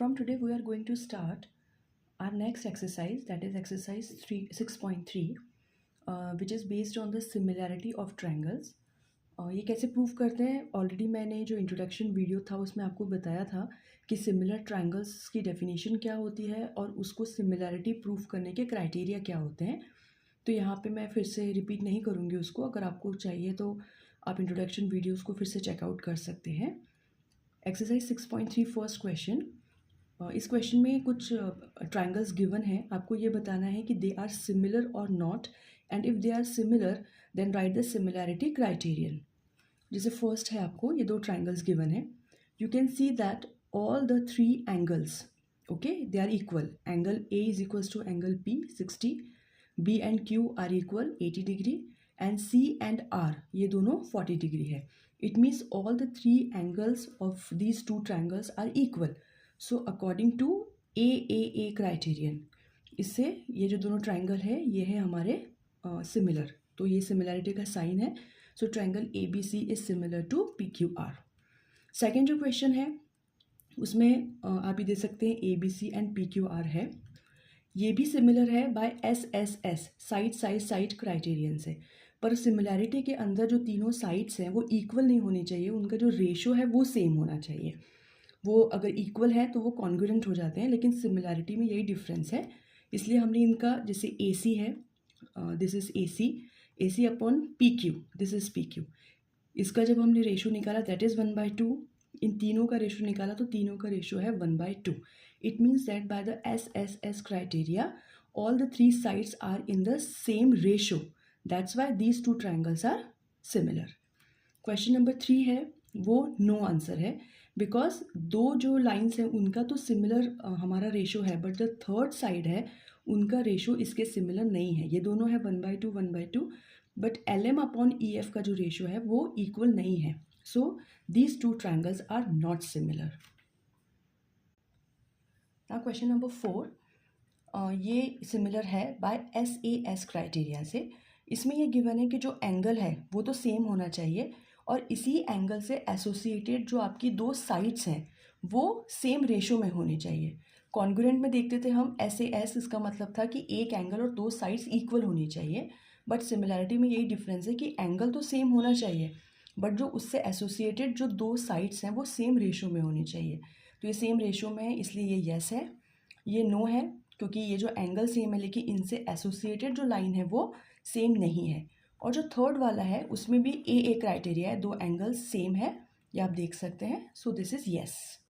From today we are going to start our next exercise, that is exercise 6.3 which is based on the similarity of triangles. ये कैसे prove करते हैं? Already मैंने जो introduction video था उसमें आपको बताया था कि सिमिलर ट्रायंगल्स की डेफिनेशन क्या होती है और उसको सिमिलैरिटी प्रूव करने के क्राइटेरिया क्या होते हैं. तो यहाँ पे मैं फिर से रिपीट नहीं करूँगी उसको. अगर आपको चाहिए तो आप इंट्रोडक्शन वीडियोस को फिर से चेकआउट कर सकते हैं. Exercise 6.3 first question. इस क्वेश्चन में कुछ ट्रायंगल्स गिवन है. आपको ये बताना है कि दे आर सिमिलर और not, and if they are similar then write the similarity criterion. जैसे फर्स्ट है, आपको ये दो ट्रायंगल्स गिवन है. You can see that all the three angles, okay, they are equal. Angle A is equals to angle P 60, B and Q R equal 80 degree, and C and R ये दोनों 40 degree है. It means all the three angles of these two triangles are equal. So according to A criterion, इससे ये जो दोनों triangle है ये है हमारे सिमिलर. तो ये सिमिलैरिटी का साइन है. So triangle A B C is similar to P Q R. Second जो क्वेश्चन है उसमें आप ये दे सकते हैं A B C and P Q R है. ये भी सिमिलर है by S S S, side criterion से. पर सिमिलैरिटी के अंदर जो तीनों साइड्स हैं वो इक्वल नहीं होनी चाहिए. उनका जो रेशो है वो सेम होना चाहिए. वो अगर इक्वल है तो वो कॉन्ग्रुएंट हो जाते हैं, लेकिन सिमिलैरिटी में यही डिफरेंस है. इसलिए हमने इनका, जैसे ए सी है, this is A C upon P Q, this is P Q. इसका जब हमने रेशो निकाला दैट इज़ 1/2. इन तीनों का रेशो निकाला तो तीनों का रेशो है 1/2. It means that by the S S S criteria all the three sides are in the same ratio. That's why these two triangles are similar. Question number 3 है, वो no answer है, because दो जो lines हैं उनका तो similar हमारा ratio है, बट जो थर्ड साइड है उनका रेशो इसके सिमिलर नहीं है. ये दोनों है 1/2, but L M upon E F का जो रेशो है वो इक्वल नहीं है. So these two triangles are not similar. Now question number 4, ये सिमिलर है by S A S criteria से. इसमें ये गिवन है कि जो एंगल है वो तो सेम होना चाहिए, और इसी एंगल से एसोसिएटेड जो आपकी दो साइड्स हैं वो सेम रेशो में होनी चाहिए. कॉन्ग्रुएंट में देखते थे हम एस ए एस, इसका मतलब था कि एक एंगल और दो साइड्स इक्वल होनी चाहिए. बट सिमिलैरिटी में यही डिफरेंस है कि एंगल तो सेम होना चाहिए, बट जो उससे एसोसिएटेड जो दो साइड्स हैं वो सेम रेशो में होनी चाहिए. तो ये सेम रेशो में है, इसलिए ये येस है. ये नो है क्योंकि ये जो एंगल सेम है लेकिन इनसे एसोसिएटेड जो लाइन है वो सेम नहीं है. और जो थर्ड वाला है उसमें भी ए क्राइटेरिया है, दो एंगल्स सेम है, ये आप देख सकते हैं. So this is yes.